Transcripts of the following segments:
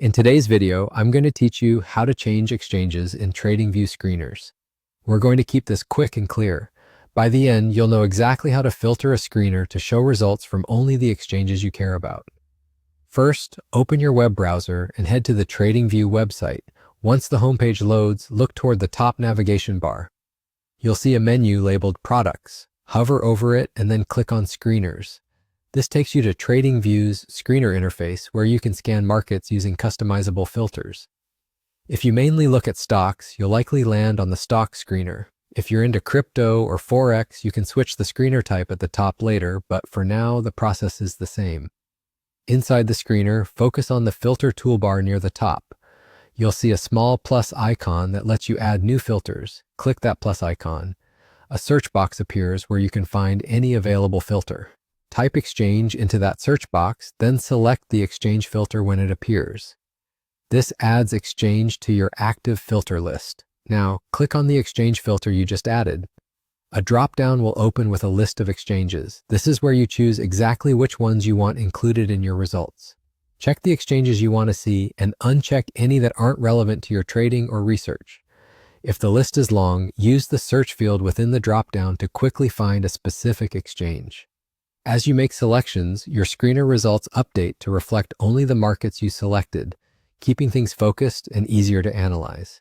In today's video, I'm going to teach you how to change exchanges in TradingView screeners. We're going to keep this quick and clear. By the end, you'll know exactly how to filter a screener to show results from only the exchanges you care about. First, open your web browser and head to the TradingView website. Once the homepage loads, look toward the top navigation bar. You'll see a menu labeled Products. Hover over it and then click on Screeners. This takes you to TradingView's screener interface where you can scan markets using customizable filters. If you mainly look at stocks, you'll likely land on the stock screener. If you're into crypto or Forex, you can switch the screener type at the top later, but for now, the process is the same. Inside the screener, focus on the filter toolbar near the top. You'll see a small plus icon that lets you add new filters. Click that plus icon. A search box appears where you can find any available filter. Type exchange into that search box, then select the exchange filter when it appears. This adds exchange to your active filter list. Now, click on the exchange filter you just added. A drop-down will open with a list of exchanges. This is where you choose exactly which ones you want included in your results. Check the exchanges you want to see and uncheck any that aren't relevant to your trading or research. If the list is long, use the search field within the drop-down to quickly find a specific exchange. As you make selections, your screener results update to reflect only the markets you selected, keeping things focused and easier to analyze.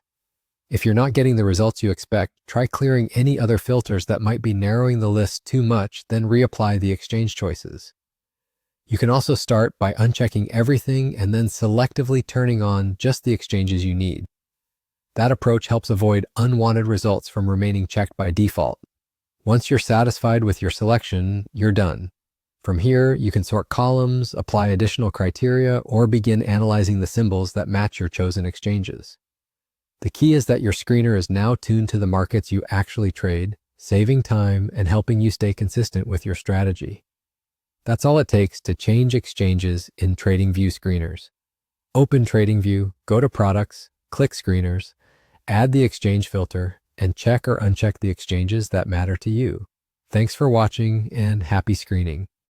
If you're not getting the results you expect, try clearing any other filters that might be narrowing the list too much, then reapply the exchange choices. You can also start by unchecking everything and then selectively turning on just the exchanges you need. That approach helps avoid unwanted results from remaining checked by default. Once you're satisfied with your selection, you're done. From here, you can sort columns, apply additional criteria, or begin analyzing the symbols that match your chosen exchanges. The key is that your screener is now tuned to the markets you actually trade, saving time and helping you stay consistent with your strategy. That's all it takes to change exchanges in TradingView screeners. Open TradingView, go to Products, click Screeners, add the exchange filter, and check or uncheck the exchanges that matter to you. Thanks for watching and happy screening.